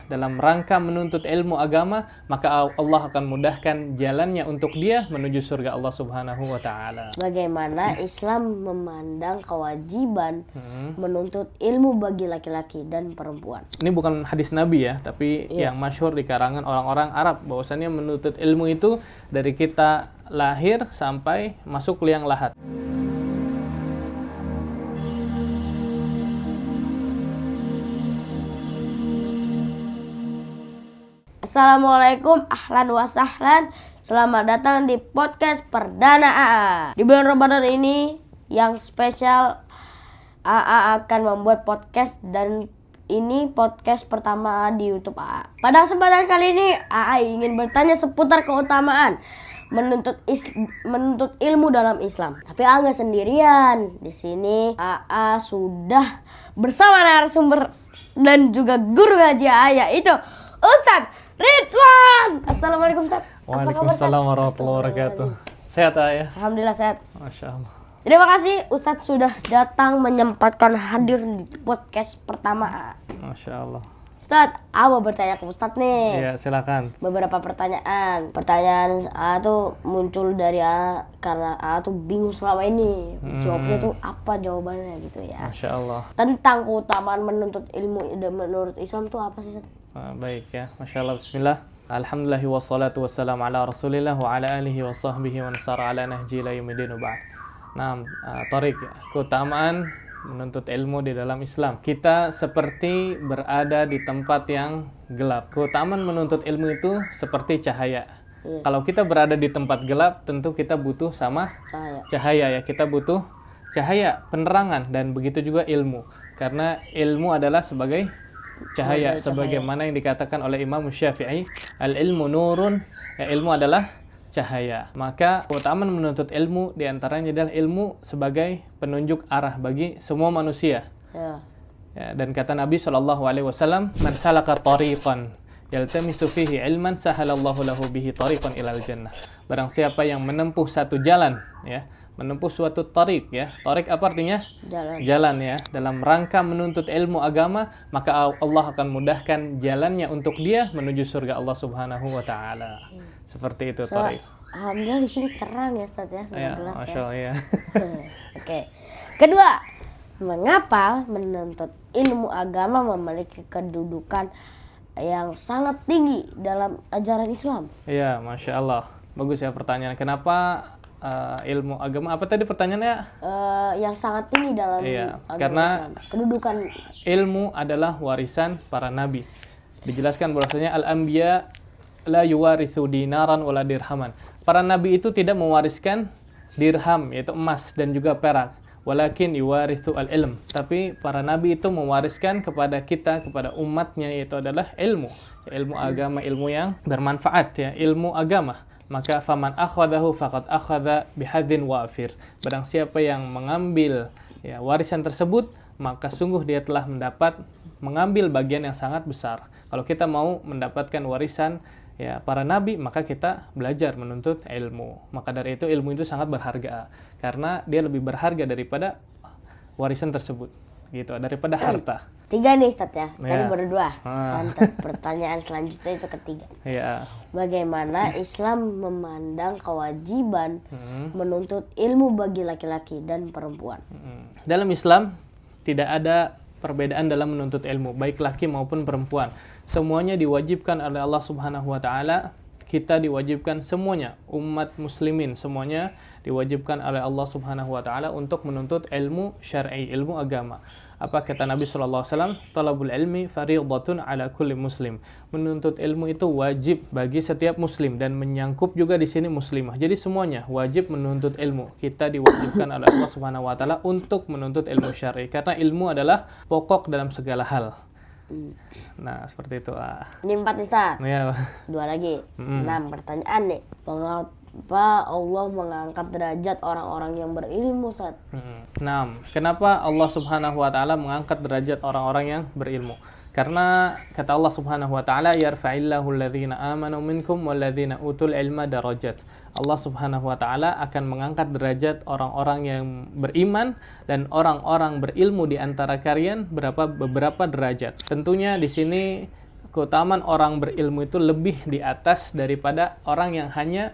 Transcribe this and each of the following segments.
dalam rangka menuntut ilmu agama, maka Allah akan mudahkan jalannya untuk dia menuju surga Allah Subhanahu wa taala. Bagaimana Islam memandang kewajiban menuntut ilmu bagi laki-laki dan perempuan? Ini bukan hadis Nabi ya, tapi yang masyhur di karangan orang-orang Arab, bahwasannya menuntut ilmu itu dari kita lahir sampai masuk liang lahat. Assalamualaikum, ahlan wa sahlan. Selamat datang di podcast perdana AA. Di bulan Ramadan ini yang spesial, AA akan membuat podcast, dan ini podcast pertama di YouTube AA. Pada kesempatan kali ini AA ingin bertanya seputar keutamaan menuntut ilmu dalam Islam. Tapi AA nggak sendirian. Di sini AA sudah bersama narasumber dan juga guru ngaji AA, yaitu Ustadz Ridwan. Assalamualaikum Ustaz. Waalaikumsalam warahmatullahi wabarakatuh. Sehat ya? Alhamdulillah sehat. Masya Allah. Terima kasih Ustadz sudah datang menyempatkan hadir di podcast pertama. Masya Allah. Ustadz, aku mau bertanya ke Ustadz nih. Iya, silakan. Beberapa pertanyaan. Pertanyaan A tuh muncul dari A karena A tuh bingung selama ini. Jawabnya tuh apa jawabannya gitu ya. Masya Allah. Tentang keutamaan menuntut ilmu menurut Islam tuh apa sih Ustadz? Baik ya, Masya Allah, bismillah. Alhamdulillah wassalatu wassalamu ala rasulillah wa ala alihi wa sahbihi wa nasara ala nahji ila yaumiddin wa ba'd. Nah, Tariq, keutamaan menuntut ilmu di dalam Islam. Kita seperti berada di tempat yang gelap. Keutamaan menuntut ilmu itu seperti cahaya. Kalau kita berada di tempat gelap, tentu kita butuh sama cahaya ya. Kita butuh cahaya, penerangan, dan begitu juga ilmu. Karena ilmu adalah sebagai cahaya, sebagaimana yang dikatakan oleh Imam Syafi'i, al-ilmu nurun, ya, ilmu adalah cahaya. Maka keutamaan menuntut ilmu diantaranya adalah ilmu sebagai penunjuk arah bagi semua manusia. Ya, dan kata Nabi SAW, man salaka tariqan yaltamisu fihi ilman sahalallahu lahu bihi tariqan ilal jannah. Barang siapa yang menempuh satu jalan, ya, menempuh suatu tariq, ya. Tariq apa artinya? Jalan ya. Dalam rangka menuntut ilmu agama, maka Allah akan mudahkan jalannya untuk dia menuju surga Allah Subhanahu wa taala. Seperti itu tariq. Alhamdulillah di sini terang ya Ustaz ya. Ya, Masya Allah ya. Oke. Kedua, mengapa menuntut ilmu agama memiliki kedudukan yang sangat tinggi dalam ajaran Islam? Iya, Masya Allah. Bagus ya pertanyaan. Kenapa ilmu agama, apa tadi pertanyaannya? Yang sangat tinggi dalam agama karena Islam. Kedudukan ilmu adalah warisan para nabi. Dijelaskan bahwasanya al-anbiya la yuwarithu dinaran wala dirhaman. Para nabi itu tidak mewariskan dirham, yaitu emas, dan juga perak. Walakin yuwarithu al-ilm. Tapi para nabi itu mewariskan kepada kita, kepada umatnya, yaitu adalah ilmu. Ilmu agama, ilmu yang bermanfaat ya, ilmu agama. Maka faman akhadahu faqad akhadha bihadzin wafir. Barang siapa yang mengambil ya warisan tersebut, maka sungguh dia telah mengambil bagian yang sangat besar. Kalau kita mau mendapatkan warisan ya para nabi, maka kita belajar menuntut ilmu. Maka dari itu ilmu itu sangat berharga, karena dia lebih berharga daripada warisan tersebut, gitu, daripada harta. 3 nih Ustaz ya. Tadi baru 2. Pertanyaan selanjutnya itu ketiga. Ya. Bagaimana Islam memandang kewajiban menuntut ilmu bagi laki-laki dan perempuan? Dalam Islam tidak ada perbedaan dalam menuntut ilmu, baik laki maupun perempuan. Semuanya diwajibkan oleh Allah Subhanahu wa taala. Kita diwajibkan semuanya, umat muslimin semuanya diwajibkan oleh Allah Subhanahu wa taala untuk menuntut ilmu syar'i, ilmu agama. Apa kata Nabi SAW? Talabul ilmi fariidatun ala kulli muslim. Menuntut ilmu itu wajib bagi setiap muslim, dan menyangkup juga di sini muslimah. Jadi semuanya wajib menuntut ilmu. Kita diwajibkan oleh Allah Subhanahu wa taala untuk menuntut ilmu syar'i, karena ilmu adalah pokok dalam segala hal. Nah, seperti itu. Ini 4 Ustaz. Ya. 2 lagi. 6 pertanyaan nih. Mengapa Allah mengangkat derajat orang-orang yang berilmu, Ustaz? Nah, kenapa Allah Subhanahu wa taala mengangkat derajat orang-orang yang berilmu? Karena kata Allah Subhanahu wa taala, yarfa'illahu alladhina amanu minkum walladhina utul ilma darajat. Allah Subhanahu wa taala akan mengangkat derajat orang-orang yang beriman dan orang-orang berilmu di antara kalian beberapa derajat. Tentunya di sini keutamaan orang berilmu itu lebih di atas daripada orang yang hanya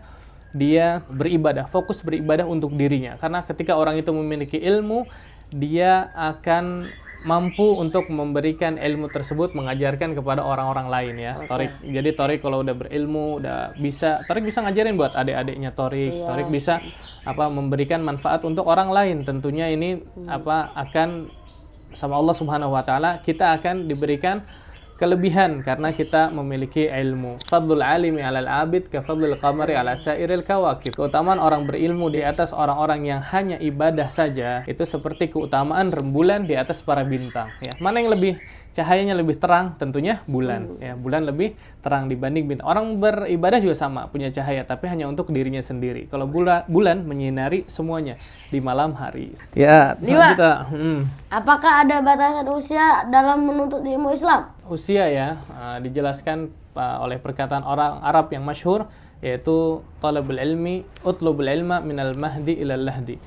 dia beribadah, fokus beribadah untuk dirinya. Karena ketika orang itu memiliki ilmu, dia akan mampu untuk memberikan ilmu tersebut, mengajarkan kepada orang-orang lain ya. Torik. Jadi Torik kalau udah berilmu, udah bisa, Torik bisa ngajarin buat adik-adiknya Torik. Torik bisa memberikan manfaat untuk orang lain. Tentunya ini akan sama Allah Subhanahu wa taala kita akan diberikan kelebihan karena kita memiliki ilmu. Fadlul alimi 'alal 'abid ka fadlil qamari 'ala sairil kawakib. Keutamaan orang berilmu di atas orang-orang yang hanya ibadah saja itu seperti keutamaan rembulan di atas para bintang ya. Mana yang lebih cahayanya lebih terang? Tentunya bulan ya. Bulan lebih terang dibanding bintang. Orang beribadah juga sama, punya cahaya tapi hanya untuk dirinya sendiri. Kalau bulan menyinari semuanya di malam hari. Ya, kita apakah ada batasan usia dalam menuntut ilmu Islam? Usia ya, dijelaskan oleh perkataan orang Arab yang masyhur, yaitu talabul ilmi utlubul ilma minal mahdi ilal lahdi.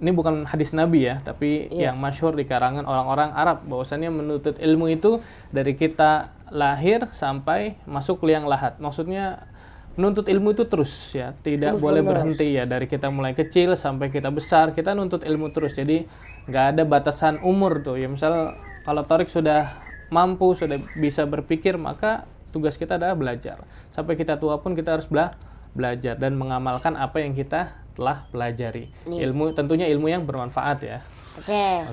Ini bukan hadis Nabi ya, tapi yang masyhur di karangan orang-orang Arab, bahwasannya menuntut ilmu itu dari kita lahir sampai masuk liang lahat. Maksudnya menuntut ilmu itu terus ya, tidak boleh berhenti ya. Dari kita mulai kecil sampai kita besar, kita nuntut ilmu terus. Jadi nggak ada batasan umur tuh ya. Misal kalau Torik sudah mampu, sudah bisa berpikir, maka tugas kita adalah belajar. Sampai kita tua pun kita harus belajar dan mengamalkan apa yang kita telah pelajari. Ilmu, tentunya ilmu yang bermanfaat ya.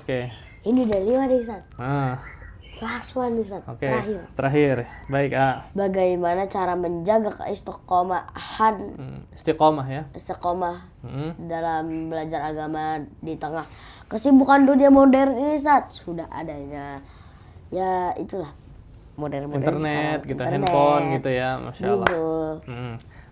Oke. Ini udah 5 nih, Ustaz. Last one, Ustaz. Terakhir. Baik, bagaimana cara menjaga keistiqomahan? Istiqomah ya. Istiqomah dalam belajar agama di tengah kesibukan dunia modern ini, Ustaz. Sudah adanya ya itulah modern internet sekarang. Gitu, handphone gitu ya, Masya Allah.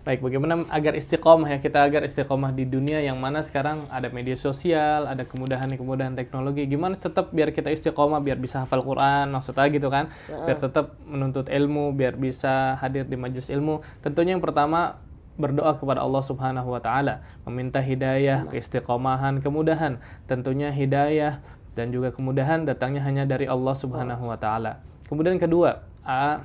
Baik, bagaimana agar istiqomah ya, kita agar istiqomah di dunia yang mana sekarang ada media sosial, ada kemudahan teknologi. Gimana tetap biar kita istiqomah, biar bisa hafal Quran, maksudnya gitu kan, biar tetap menuntut ilmu, biar bisa hadir di majelis ilmu. Tentunya yang pertama berdoa kepada Allah Subhanahu wa taala, meminta hidayah, keistiqomahan, kemudahan. Tentunya hidayah dan juga kemudahan datangnya hanya dari Allah Subhanahu wa taala. Kemudian kedua,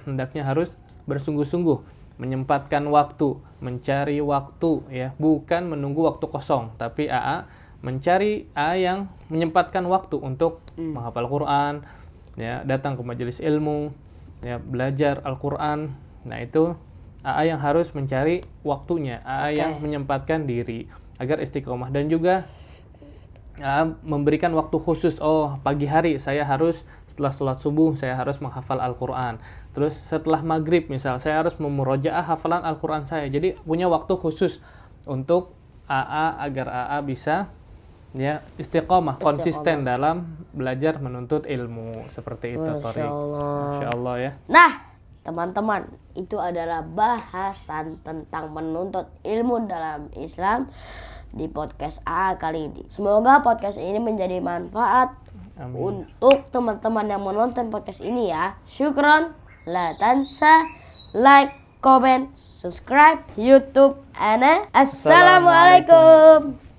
hendaknya harus bersungguh-sungguh menyempatkan waktu, mencari waktu ya, bukan menunggu waktu kosong, tapi mencari yang menyempatkan waktu untuk menghafal Quran, ya, datang ke majelis ilmu, ya, belajar Al-Quran. Nah, itu yang harus mencari waktunya, yang menyempatkan diri agar istiqomah, dan juga memberikan waktu khusus. Pagi hari saya harus setelah sholat subuh saya harus menghafal Al-Quran. Terus setelah maghrib misal saya harus memurojaah hafalan Al-Quran saya. Jadi punya waktu khusus untuk agar bisa ya istiqomah, konsisten dalam belajar menuntut ilmu. Seperti itu, Torik. Masya Allah ya. Nah, teman-teman, itu adalah bahasan tentang menuntut ilmu dalam Islam di podcast AA kali ini. Semoga podcast ini menjadi manfaat untuk teman-teman yang menonton podcast ini ya. Syukron, la tansa, like, comment, subscribe YouTube. Assalamualaikum.